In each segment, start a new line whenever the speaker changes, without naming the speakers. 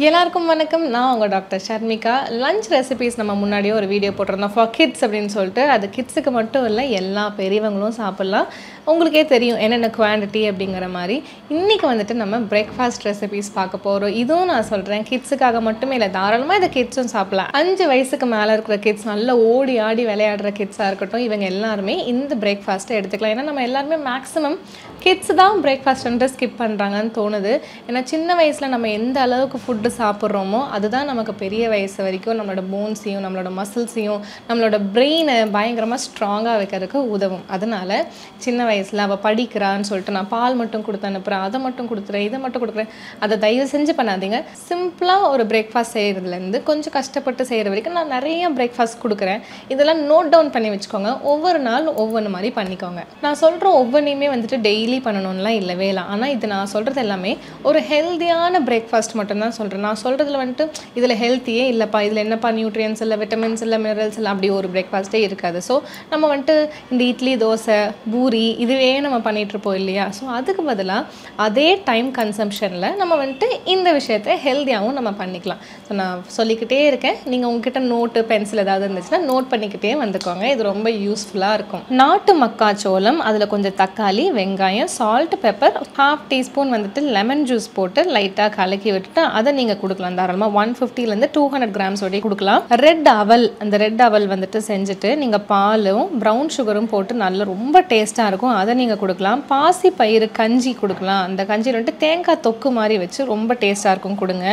எல்லாருக்கும் வணக்கம். நான் உங்கள் டாக்டர் ஷர்மிகா. லஞ்ச் ரெசிபீஸ் நம்ம முன்னாடியே ஒரு வீடியோ போட்டிருந்தோம் ஃபார் கிட்ஸ் அப்படின்னு சொல்லிட்டு. அது கிட்ஸுக்கு மட்டும் இல்லை, எல்லா பெரியவங்களும் சாப்பிட்லாம். உங்களுக்கே தெரியும் என்னென்ன குவான்டிட்டி அப்படிங்கிற மாதிரி. இன்றைக்கி வந்துட்டு நம்ம பிரேக்ஃபாஸ்ட் ரெசிபீஸ் பார்க்க போகிறோம். இதுவும் நான் சொல்கிறேன், கிட்ஸுக்காக மட்டுமே இல்லை, தாராளமாக இதை கிட்ஸும் சாப்பிடலாம். 5 வயசுக்கு மேலே இருக்கிற கிட்ஸ், நல்லா ஓடி ஆடி விளையாடுற கிட்ஸாக இருக்கட்டும், இவங்க எல்லாருமே இந்த பிரேக்ஃபாஸ்ட்டை எடுத்துக்கலாம். ஏன்னா நம்ம எல்லாருமே மேக்ஸிமம் கிட்ஸ் தான் பிரேக்ஃபாஸ்ட் ஸ்கிப் பண்ணுறாங்கன்னு தோணுது. ஏன்னா சின்ன வயசில் நம்ம எந்த அளவுக்கு ஃபுட்டு சாப்பிட்றோமோ அதுதான் நமக்கு பெரிய வயசு வரைக்கும் நம்மளோட போன்ஸையும் நம்மளோட மசில்ஸையும் நம்மளோட பிரெயினை பயங்கரமாக ஸ்ட்ராங்காக வைக்கிறதுக்கு உதவும். அதனால் சின்ன வயசில் அவள் படிக்கிறான்னு சொல்லிட்டு நான் பால் மட்டும் கொடுத்து அனுப்புகிறேன், அதை மட்டும் கொடுத்துறேன், இதை மட்டும் கொடுக்குறேன், அதை தயவு செஞ்சு பண்ணாதீங்க. சிம்பிளாக ஒரு பிரேக்ஃபாஸ்ட் செய்கிறதுலேருந்து கொஞ்சம் கஷ்டப்பட்டு செய்கிற வரைக்கும் நான் நிறைய பிரேக்ஃபாஸ்ட் கொடுக்குறேன். இதெல்லாம் நோட் டவுன் பண்ணி வச்சுக்கோங்க. ஒவ்வொரு நாள் ஒவ்வொன்று மாதிரி பண்ணிக்கோங்க. நான் சொல்கிற ஒவ்வொன்றையுமே வந்துட்டு டெய்லி பண்ணணும்லாம் இல்லவே இல்லை. ஆனால் இது நான் சொல்கிறது எல்லாமே ஒரு ஹெல்த்தியான பிரேக்ஃபாஸ்ட் மட்டும்தான் சொல்கிறேன். நான் சொல்கிறதுல வந்துட்டு இதில் ஹெல்த்தியே இல்லைப்பா, இதில் என்னப்பா நியூட்ரியன்ஸ் இல்லை, விட்டமின்ஸ் இல்லை, மினரல்ஸ் இல்லை, அப்படி ஒரு பிரேக்ஃபாஸ்ட்டே இருக்காது. ஸோ நம்ம வந்துட்டு இந்த இட்லி, தோசை, பூரி இதுவே நம்ம பண்ணிகிட்ருப்போம் இல்லையா? ஸோ அதுக்கு பதிலாக அதே டைம் கன்சம்ஷனில் நம்ம வந்துட்டு இந்த விஷயத்தை ஹெல்த்தியாகவும் நம்ம பண்ணிக்கலாம். ஸோ நான் சொல்லிக்கிட்டே இருக்கேன், நீங்கள் உங்ககிட்ட நோட்டு பென்சில் ஏதாவது இருந்துச்சுன்னா நோட் பண்ணிக்கிட்டே வந்துக்கோங்க. இது ரொம்ப யூஸ்ஃபுல்லாக இருக்கும். நாட்டு மக்காச்சோளம், அதில் கொஞ்சம் தக்காளி, வெங்காயம், சால்ட், பெப்பர், 1/2 டீஸ்பூன் வந்துட்டு லெமன் ஜூஸ் போட்டு லைட்டாக கலக்கி விட்டுட்டு அதை நீங்கள் கொடுக்கலாம். தாராளமாக 150 200 கிராம்ஸ் வரை கொடுக்கலாம். ரெட் அவல், அந்த ரெட் அவல் வந்துட்டு செஞ்சுட்டு நீங்கள் பாலும் ப்ரௌன் சுகரும் போட்டு நல்லா ரொம்ப டேஸ்ட்டாக இருக்கும், அதை நீங்கள் கொடுக்கலாம். பாசி பயிறு கஞ்சி கொடுக்கலாம். அந்த கஞ்சியில் வந்துட்டு தேங்காய் தொக்கு மாதிரி வச்சு ரொம்ப டேஸ்ட்டாக இருக்கும், கொடுங்க.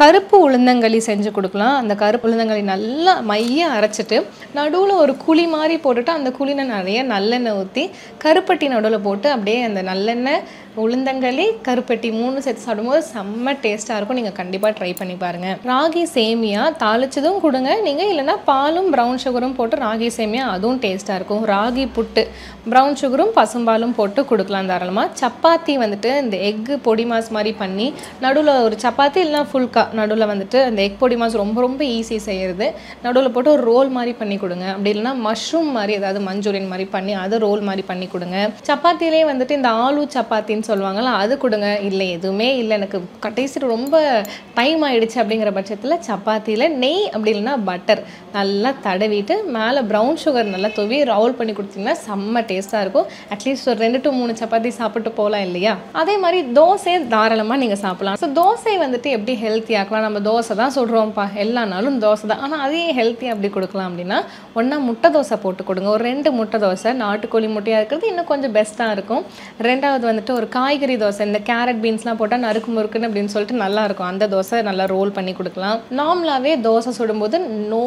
கருப்பு உளுந்தங்களி செஞ்சு கொடுக்கலாம். அந்த கருப்பு உளுந்தங்களி நல்லா மைய அரைச்சிட்டு நடுவில் ஒரு குழி மாதிரி போட்டுட்டு அந்த குழியில் நிறைய நல்லெண்ணெய் ஊற்றி கருப்பட்டி நடுவில் போட்டு அப்படியே அந்த நல்லெண்ணெய், உளுந்தங்களி, கருப்பட்டி 3 சேர்த்து சாப்பிடும்போது செம்ம டேஸ்ட்டாக இருக்கும். நீங்கள் கண்டிப்பாக ட்ரை பண்ணி பாருங்கள். ராகி சேமியா தாளிச்சதும் கொடுங்க நீங்கள், இல்லைனா பாலும் ப்ரௌன் சுகரும் போட்டு ராகி சேமியா, அதுவும் டேஸ்ட்டாக இருக்கும். ராகி புட்டு ப்ரௌன் சுகரும் பசும்பாலும் போட்டு கொடுக்கலாம் தாராளமாக. சப்பாத்தி வந்துட்டு இந்த எக்கு பொடி மாஸ் மாதிரி பண்ணி நடுவில் ஒரு சப்பாத்தி இல்லைனா ஃபுல்கா நடுவில் வந்துட்டு அந்த எக் பொடி மாஸ் ரொம்ப ரொம்ப ஈஸி செய்கிறது, நடுவில் போட்டு ஒரு ரோல் மாதிரி பண்ணி கொடுங்க. அப்படி இல்லைனா மஷ்ரூம் மாதிரி ஏதாவது மஞ்சூரியன் மாதிரி பண்ணி அதை ரோல் மாதிரி பண்ணி கொடுங்க. சப்பாத்திலே வந்துட்டு இந்த ஆலு சப்பாத்தின்னு சொல்லுவாங்கள்ல, அது கொடுங்க. இல்லை எதுவுமே இல்லை, எனக்கு கடைசி ரொம்ப டைம் ஆகிடுச்சு அப்படிங்கிற பட்சத்தில் சப்பாத்தியில் நெய் அப்படி இல்லைனா பட்டர் நல்லா தடவிட்டு மேலே ப்ரௌன் சுகர் நல்லா துவி ரோல் பண்ணி கொடுத்தீங்கன்னா செம்ம டேஸ்ட்டாக இருக்கும். அட்லீஸ்ட் ஒரு 2 to 3 சப்பாத்தி சாப்பிட்டு போகலாம் இல்லையா? அதே மாதிரி தோசை தாராளமாக நீங்கள் சாப்பிடலாம். ஸோ தோசை வந்துட்டு எப்படி ஹெல்த்தி ஆக்கலாம்? நம்ம தோசை தான் சொல்கிறோம்ப்பா, எல்லா நாளும் தோசை தான், ஆனால் அதையே ஹெல்த்தி அப்படி கொடுக்கலாம் அப்படின்னா ஒன்றா முட்டை தோசை போட்டு கொடுங்க. ஒரு 2 முட்டை தோசை, நாட்டுக்கோழி முட்டையாக இருக்கிறது இன்னும் கொஞ்சம் பெஸ்ட்டாக இருக்கும். ரெண்டாவது வந்துட்டு ஒரு காய்கறி தோசை, இந்த கேரட் பீன்ஸ்லாம் போட்டால் நறுக்கு முறுக்குன்னு அப்படின்னு சொல்லிட்டு நல்லாயிருக்கும், அந்த தோசை நல்லா ரோல் பண்ணி கொடுக்கலாம். நார்மலாகவே தோசை சுடும்போது நோ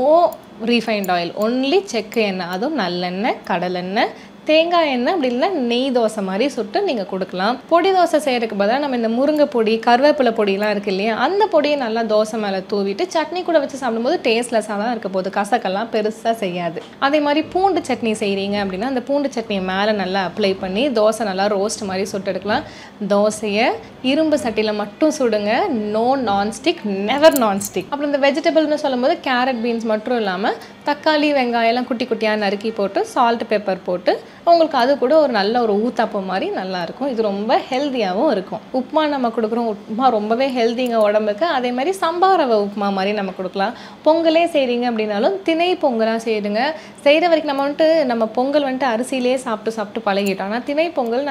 ரீஃபைண்ட் ஆயில், ஒன்லி செக்கு எண்ணெய், அதுவும் நல்லெண்ணெய், கடலெண்ணெய், தேங்காய் எண்ணெய், அப்படி இல்லை நெய் தோசை மாதிரி சுட்டு நீங்கள் கொடுக்கலாம். பொடி தோசை செய்கிறதுக்கு பதிலாக நம்ம இந்த முருங்கை பொடி, கருவேப்பிலை பொடியெலாம் இருக்குது இல்லையா, அந்த பொடியை நல்லா தோசை மேலே தூவிட்டு சட்னி கூட வச்சு சாப்பிடும்போது டேஸ்ட்லெஸ்ஸாக தான் இருக்க போகுது, கசக்கெல்லாம் பெருசாக செய்யாது. அதே மாதிரி பூண்டு சட்னி செய்கிறீங்க அப்படின்னா அந்த பூண்டு சட்னியை மேலே நல்லா அப்ளை பண்ணி தோசை நல்லா ரோஸ்ட் மாதிரி சுட்டு எடுக்கலாம். தோசையை இரும்பு சட்டியில் மட்டும் சுடுங்க, நோ நான்ஸ்டிக், நெவர் நான்ஸ்டிக். அப்புறம் இந்த வெஜிடபிள்னு சொல்லும்போது கேரட் பீன்ஸ் மட்டும் இல்லாமல் தக்காளி, வெங்காயம் எல்லாம் குட்டி குட்டியாக நறுக்கி போட்டு சால்ட், பெப்பர் போட்டு உங்களுக்கு அது கூட ஒரு நல்ல ஒரு ஊத்தாப்பம் மாதிரி நல்லாயிருக்கும். இது ரொம்ப ஹெல்த்தியாகவும் இருக்கும். உப்புமா நம்ம கொடுக்குறோம், உப்புமா ரொம்பவே ஹெல்த்திங்க உடம்புக்கு. அதே மாதிரி சம்பா ரவை உப்புமா மாதிரி நம்ம கொடுக்கலாம். பொங்கலே செய்கிறீங்க அப்படின்னாலும் திணை பொங்கலாக செய்யுங்க. செய்கிற வரைக்கும் நம்ம வந்துட்டு நம்ம பொங்கல் வந்துட்டு அரிசியிலே சாப்பிட்டு பழகிட்டோம். ஆனால் திணை பொங்கல்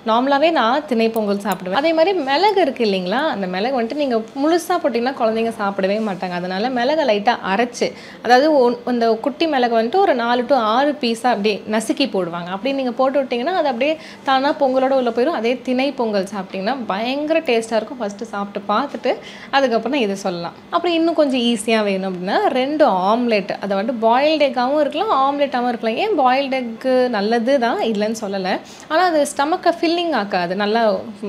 நார்மலாகவே நான் திணை பொங்கல் சாப்பிடுவேன். அதே மாதிரி மிளகு இருக்குது இல்லைங்களா, அந்த மிளகு வந்துட்டு நீங்கள் முழுசாக போட்டிங்கன்னா குழந்தைங்க சாப்பிடவே மாட்டாங்க. அதனால் மிளகை லைட்டாக அரைச்சி, அதாவது அந்த குட்டி மிளகு வந்துட்டு ஒரு 4 to 6 பீஸாக அப்படியே நசுக்கி போடுவாங்க. அப்படி நீங்கள் போட்டு விட்டிங்கன்னா அது அப்படியே தானாக பொங்கலோட உள்ள போயிடும். அதே திணை பொங்கல் சாப்பிட்டிங்கன்னா பயங்கர டேஸ்ட்டாக இருக்கும். ஃபஸ்ட்டு சாப்பிட்டு பார்த்துட்டு அதுக்கப்புறம் இதை சொல்லலாம். அப்புறம் இன்னும் கொஞ்சம் ஈஸியாக வேணும் அப்படின்னா 2 ஆம்லெட், அதை வந்துட்டு பாயில்டு எக்காகவும் இருக்கலாம், ஆம்லெட்டாகவும் இருக்கலாம். ஏன் பாயில்டு எக்கு நல்லது தான், இல்லைன்னு சொல்லலை, ஆனால் அது ஸ்டமக்கை ஃபில்லிங் ஆக்காது, நல்லா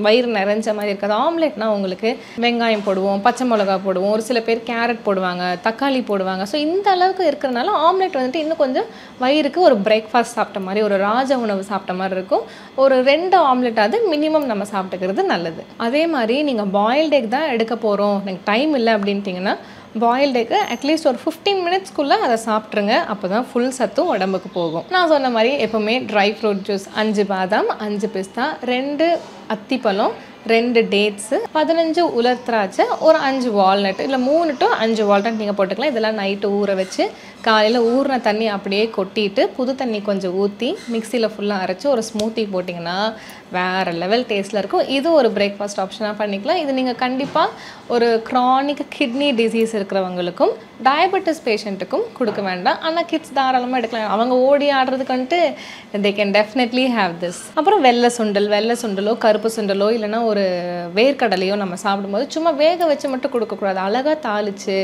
வயிறு நிறைஞ்ச மாதிரி இருக்காது. ஆம்லெட்னால் உங்களுக்கு வெங்காயம் போடுவோம், பச்சை மிளகா போடுவோம், ஒரு சில பேர் கேரட் போடுவாங்க, தக்காளி போடுவாங்க. ஸோ இந்த அளவுக்கு இருக்கிறதுனால ஆம்லெட் வந்துட்டு இன்னும் கொஞ்சம் வயிறுக்கு ஒரு பிரேக்ஃபாஸ்ட் சாப்பிட்ட மாதிரி, ஒரு ராஜ உணவு சாப்பிட்ட மாதிரி இருக்கும். ஒரு 2 ஆம்லெட்டாவது மினிமம் நம்ம சாப்பிட்டுக்கிறது நல்லது. அதே மாதிரி நீங்கள் பாயில்டு எக் தான் எடுக்க போகிறோம், எனக்கு டைம் இல்லை அப்படின்ட்டிங்கன்னா பாயில்டு எக்கு அட்லீஸ்ட் ஒரு 15 மினிட்ஸ்க்குள்ளே அதை சாப்பிட்ருங்க. அப்போ தான் ஃபுல் சத்தும் உடம்புக்கு போகும். நான் சொன்ன மாதிரி எப்போவுமே ட்ரை ஃப்ரூட் ஜூஸ் 5 பாதாம், 5 பிஸ்தா, 2 அத்திப்பழம், 2 டேட்ஸு, 15 உலர் திராட்சை, ஒரு 5 வால்நட், இல்லை 3 to 5 வால்நட் நீங்கள் போட்டுக்கலாம். இதெல்லாம் நைட்டு ஊற வச்சு காலையில் ஊறின தண்ணி அப்படியே கொட்டிட்டு புது தண்ணி கொஞ்சம் ஊற்றி மிக்சியில் ஃபுல்லாக அரைச்சி ஒரு ஸ்மூத்தி போட்டிங்கன்னா வேறு லெவல் டேஸ்ட்டில் இருக்கும். இது ஒரு பிரேக்ஃபாஸ்ட் ஆப்ஷனாக பண்ணிக்கலாம். இது நீங்கள் கண்டிப்பாக ஒரு க்ரானிக் கிட்னி டிசீஸ் இருக்கிறவங்களுக்கும் டயபெட்டிஸ் பேஷண்ட்டுக்கும் கொடுக்க வேண்டாம். ஆனால் கிட்ஸ் தாராளமாக எடுக்கலாம். அவங்க ஓடி ஆடுறதுக்குன்ட்டு they can definitely have this. அப்புறம் வெள்ளை சுண்டலோ கருப்பு சுண்டலோ இல்லைனா ஒரு வேர்க்கடலையோ நம்ம சாப்பிடும்போது சும்மா வேக வச்சு மட்டும் கொடுக்கக்கூடாது. அழகாக தாளித்து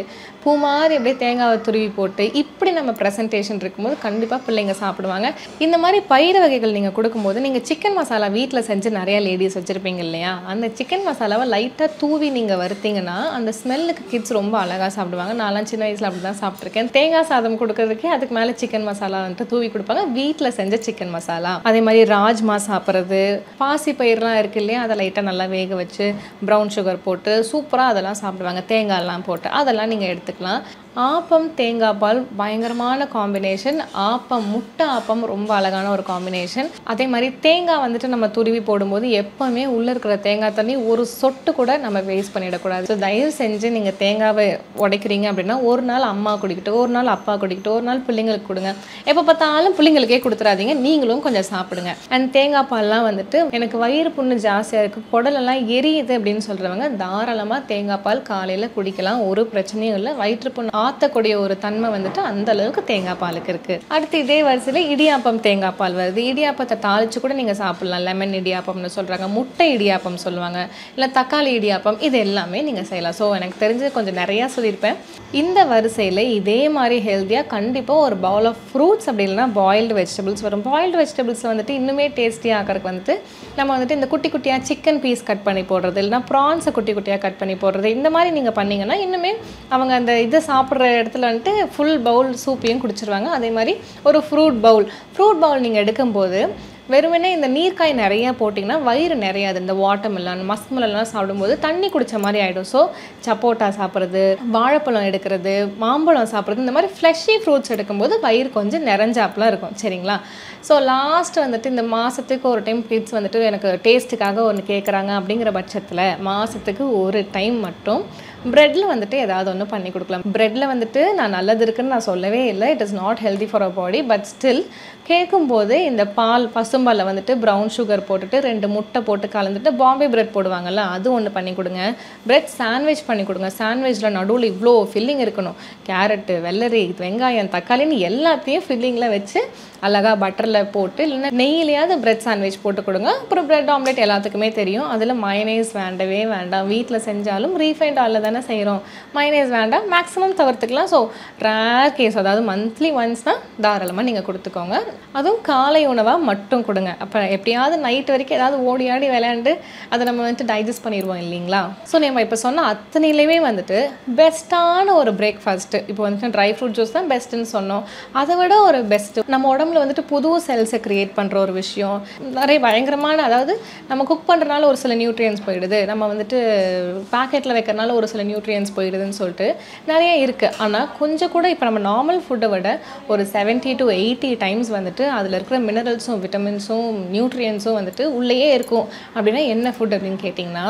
பூ மாதிரி அப்படியே தேங்காவை துருவி போட்டு இப்படி நம்ம ப்ரெசன்டேஷன் இருக்கும்போது கண்டிப்பாக பிள்ளைங்க சாப்பிடுவாங்க. இந்த மாதிரி பயிறு வகைகள் நீங்கள் கொடுக்கும்போது நீங்கள் சிக்கன் மசாலா வீட்டில் செஞ்சு நிறையா லேடிஸ் வச்சுருப்பீங்க இல்லையா, அந்த சிக்கன் மசாலாவை லைட்டாக தூவி நீங்கள் வறுத்தீங்கன்னா அந்த ஸ்மெல்லுக்கு கிட்ஸ் ரொம்ப அழகாக சாப்பிடுவாங்க. நான்லாம் சின்ன வயசில் அப்படி தான் சாப்பிட்ருக்கேன். தேங்காய் சாதம் கொடுக்கறதுக்கே அதுக்கு மேலே சிக்கன் மசாலா வந்துட்டு தூவி கொடுப்பாங்க, வீட்டில் செஞ்ச சிக்கன் மசாலா. அதே மாதிரி ராஜ்மா சாப்பிட்றது, பாசி பயிரெலாம் இருக்குது இல்லையா, அதை லைட்டாக நல்லா வேக வச்சு ப்ரௌன் சுகர் போட்டு சூப்பராக அதெல்லாம் சாப்பிடுவாங்க, தேங்காயெல்லாம் போட்டு. அதெல்லாம் நீங்கள் எடுத்துக்கலாம். ஆப்பம் தேங்காய் பால் பயங்கரமான காம்பினேஷன். ஆப்பம் முட்டை ஆப்பம் ரொம்ப அழகான ஒரு காம்பினேஷன். அதே மாதிரி தேங்காய் வந்துட்டு நம்ம துருவி போடும்போது எப்போவுமே உள்ளே இருக்கிற தேங்காய் தண்ணி ஒரு சொட்டு கூட நம்ம வேஸ்ட் பண்ணிடக்கூடாது. ஸோ தயவு செஞ்சு நீங்கள் தேங்காவை உடைக்கிறீங்க அப்படின்னா ஒரு நாள் அம்மா குடிக்கிட்டு, ஒரு நாள் அப்பா குடிக்கிட்டு, ஒரு நாள் பிள்ளைங்களுக்கு கொடுங்க. எப்போ பார்த்தாலும் பிள்ளைங்களுக்கே கொடுத்துடாதீங்க, நீங்களும் கொஞ்சம் சாப்பிடுங்க. அண்ட் தேங்காய் பால்லாம் வந்துட்டு எனக்கு வயிறு புண்ணு ஜாஸ்தியாக இருக்குது, குடலெல்லாம் எரியுது அப்படின்னு சொல்கிறவங்க தாராளமாக தேங்காய் பால் காலையில் குடிக்கலாம். ஒரு பிரச்சனையும் இல்லை. வயிற்று புண்ணு ஆற்றக்கூடிய ஒரு தன்மை வந்துட்டு அந்த அளவுக்கு தேங்காய் பாலுக்கு இருக்குது. அடுத்து இதே வரிசையில் இடியாப்பம் தேங்காய் பால் வருது. இடியாப்பத்தை தாளித்து கூட நீங்கள் சாப்பிட்லாம். லெமன் இடியாப்பம்னு சொல்கிறாங்க, முட்டை இடியாப்பம் சொல்லுவாங்க, இல்லை தக்காளி இடியாப்பம், இது எல்லாமே நீங்கள் செய்யலாம். ஸோ எனக்கு தெரிஞ்சு கொஞ்சம் நிறையா சொல்லியிருப்பேன். இந்த வரிசையில் இதே மாதிரி ஹெல்த்தியாக கண்டிப்பாக ஒரு பவுல் ஆஃப் ஃப்ரூட்ஸ் அப்படி இல்லைனா பாயில்டு வெஜிடபிள்ஸ் வரும். பாயில்டு வெஜிடபிள்ஸ் வந்துட்டு இன்னுமே டேஸ்டியாக ஆக்கிறதுக்கு வந்துட்டு நம்ம வந்துட்டு இந்த குட்டி குட்டியாக சிக்கன் பீஸ் கட் பண்ணி போடுறது, இல்லைனா ப்ரான்ஸை குட்டி குட்டியாக கட் பண்ணி போடுறது, இந்த மாதிரி நீங்கள் பண்ணிங்கன்னா இன்னுமே அவங்க அந்த இதை சாப்பிட்ற இடத்துல வந்துட்டு ஃபுல் பவுல் சூப்பையும் குடிச்சிருவாங்க. அதே மாதிரி ஒரு ஃப்ரூட் பவுல் நீங்கள் எடுக்கும்போது வெறுமனே இந்த நீர்க்காய் நிறையா போட்டிங்கன்னா வயிறு நிறையாது. இந்த வாட்டர்மெலன் மஸ்மெல்லாம் சாப்பிடும்போது தண்ணி குடித்த மாதிரி ஆகிடும். ஸோ சப்போட்டா சாப்பிட்றது, வாழைப்பழம் எடுக்கிறது, மாம்பழம் சாப்பிட்றது, இந்த மாதிரி ஃப்ளஷி ஃப்ரூட்ஸ் எடுக்கும்போது வயிறு கொஞ்சம் நிறைஞ்சாப்புலாம் இருக்கும். சரிங்களா? ஸோ லாஸ்ட் வந்துட்டு இந்த மாதத்துக்கு ஒரு டைம் கிட்ஸ் வந்துட்டு எனக்கு டேஸ்ட்டுக்காக ஒன்று கேட்குறாங்க அப்படிங்கிற பட்சத்தில் மாதத்துக்கு ஒரு டைம் மட்டும் ப்ரெட்டில் வந்துட்டு ஏதாவது ஒன்று பண்ணி கொடுக்கலாம். ப்ரெட்டில் வந்துட்டு நான் நல்லது இருக்குன்னு நான் சொல்லவே இல்லை, it is not healthy for our body. But still கேட்கும்போது இந்த பசும்பாலில் வந்துட்டு ப்ரௌன் சுகர் போட்டுட்டு 2 முட்டை போட்டு கலந்துட்டு பாம்பே பிரெட் போடுவாங்கள்ல, அது ஒன்று பண்ணி கொடுங்க. பிரெட் சாண்ட்விச் பண்ணி கொடுங்க. சாண்ட்விச்சில் நடுவில் இவ்வளோ ஃபில்லிங் இருக்கணும். கேரட்டு, வெள்ளரி, வெங்காயம், தக்காளின்னு எல்லாத்தையும் ஃபில்லிங்கில் வச்சு அழகாக பட்டரில் போட்டு இல்லைன்னா நெய்யிலையாவது பிரெட் சாண்ட்விச் போட்டு கொடுங்க. அப்புறம் பிரெட் ஆம்லெட் எல்லாத்துக்குமே தெரியும், அதில் மயனைஸ் வேண்டவே வேண்டாம். வீட்டில் செஞ்சாலும் ரீஃபைண்ட் ஆயில் தானே செய்கிறோம், மயனைஸ் வேண்டாம், மேக்ஸிமம் தவிர்த்துக்கலாம். ஸோ ரேர் கேஸ், அதாவது மந்த்லி ஒன்ஸ் தான் தாராளமாக நீங்கள் கொடுத்துக்கோங்க. அதுவும் காலை உணவாக மட்டும் கொடுங்க. அப்போ எப்படியாவது நைட் வரைக்கும் ஏதாவது ஓடி ஆடி விளையாண்டு அதை நம்ம வந்துட்டு டைஜஸ்ட் பண்ணிடுவோம் இல்லைங்களா? ஸோ நம்ம இப்போ சொன்ன அத்தனையிலையுமே வந்துட்டு பெஸ்ட்டான ஒரு பிரேக்ஃபாஸ்ட்டு இப்போ வந்துட்டு ட்ரை ஃப்ரூட் ஜூஸ் தான் பெஸ்ட்டுன்னு சொன்னோம். அதை விட ஒரு பெஸ்ட்டு நம்ம உடம்புல வந்துட்டு புது செல்ஸை க்ரியேட் பண்ணுற ஒரு விஷயம் நிறைய பயங்கரமான, அதாவது நம்ம குக் பண்ணுறதுனால ஒரு சில நியூட்ரியன்ஸ் போயிடுது, நம்ம வந்துட்டு பேக்கெட்டில் வைக்கிறனால ஒரு சில நியூட்ரியன்ஸ் போயிடுதுன்னு சொல்லிட்டு நிறைய இருக்குது. ஆனால் கொஞ்சம் கூட இப்போ நம்ம நார்மல் ஃபுட்டை விட ஒரு 70 to 80 டைம்ஸ் வந்துட்டு அதில் இருக்கிற மினரல்ஸும் விட்டமின்ஸும் நியூட்ரியன்ஸும் வந்துட்டு உள்ளேயே இருக்கும். அப்படின்னா என்ன ஃபுட் அப்படின்னு கேட்டிங்கன்னா,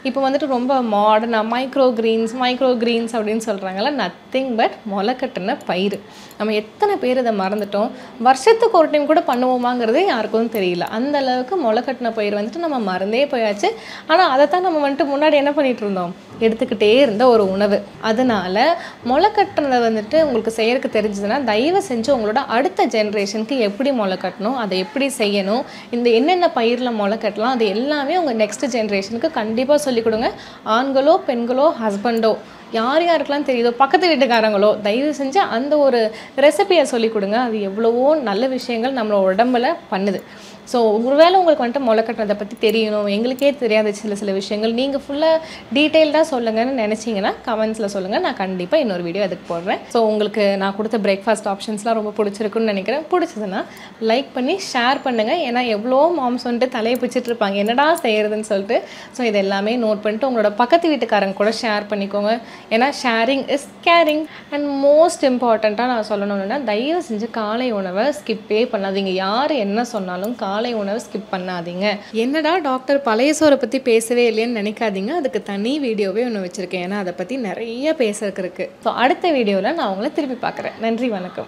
இப்போ வந்துட்டு ரொம்ப மாடர்னாக மைக்ரோ கிரீன்ஸ் அப்படின்னு சொல்கிறாங்கல்ல, நத்திங் பட் முளைக்கட்டின பயிர். நம்ம எத்தனை பேர் இதை மறந்துட்டோம். வருஷத்துக்கு ஒரு டைம் கூட பண்ணுவோமாங்கிறதே யாருக்கும் தெரியல. அந்த அளவுக்கு முளைக்கட்டின பயிர் வந்துட்டு நம்ம மறந்தே போயாச்சு. ஆனால் அதை தான் நம்ம வந்துட்டு முன்னாடி என்ன பண்ணிகிட்டு இருந்தோம், எடுத்துக்கிட்டே இருந்த ஒரு உணவு. அதனால் முளைக்கட்டுறதை வந்துட்டு உங்களுக்கு செய்யறதுக்கு தெரிஞ்சதுன்னா தயவு செஞ்சு உங்களோட அடுத்த ஜென்ரேஷனுக்கு எப்படி முளைக்கட்டணும், அதை எப்படி செய்யணும், இந்த என்னென்ன பயிரில் முளைக்கட்டலாம், அது எல்லாமே உங்கள் நெக்ஸ்ட் ஜென்ரேஷனுக்கு கண்டிப்பாக சொல்லிக் கொடுங்க. ஆண்களோ பெண்களோ ஹஸ்பண்டோ யாருக்கெல்லாம் தெரியுதோ பக்கத்து வீட்டுக்காரங்களோ தயவு செஞ்சு அந்த ஒரு ரெசிபியை சொல்லிக் கொடுங்க. அது எவ்வளவோ நல்ல விஷயங்கள் நம்மளோட உடம்புல பண்ணுது. ஸோ ஒருவேளை உங்களுக்கு வந்துட்டு முளைக்கட்டுறதை பற்றி தெரியணும், எங்களுக்கே தெரியாத சில விஷயங்கள் நீங்கள் ஃபுல்லாக டீட்டெயில்டாக சொல்லுங்கன்னு நினச்சிங்கன்னா கமெண்ட்ஸில் சொல்லுங்கள். நான் கண்டிப்பாக இன்னொரு வீடியோ அதுக்கு போடுறேன். ஸோ உங்களுக்கு நான் கொடுத்த பிரேக்ஃபாஸ்ட் ஆப்ஷன்ஸ்லாம் ரொம்ப பிடிச்சிருக்குன்னு நினைக்கிறேன். பிடிச்சதுன்னா லைக் பண்ணி ஷேர் பண்ணுங்கள். ஏன்னா எவ்வளோ மாம்ஸ் வந்துட்டு தலையை பிடிச்சிட்டு இருப்பாங்க என்னடா செய்கிறதுன்னு சொல்லிட்டு. ஸோ இது எல்லாமே நோட் பண்ணிட்டு உங்களோட பக்கத்து வீட்டுக்காரங்க கூட ஷேர் பண்ணிக்கோங்க. ஏன்னா sharing is caring. And most இம்பார்ட்டண்ட்டாக நான் சொல்லணும்னா தயவு செஞ்சு காலை உணவை ஸ்கிப்பே பண்ணாதீங்க. யார் என்ன சொன்னாலும் காலை உணவை ஸ்கிப் பண்ணாதீங்க. என்னடா டாக்டர் பழைய சோறை பற்றி பேசவே இல்லைன்னு நினைக்காதீங்க. அதுக்கு தனி வீடியோவே ஒன்று வச்சுருக்கேன். ஏன்னா அதை பற்றி நிறைய பேசுறதுக்கு இருக்குது. ஸோ அடுத்த வீடியோவில் நான் உங்களை திருப்பி பார்க்குறேன். நன்றி, வணக்கம்.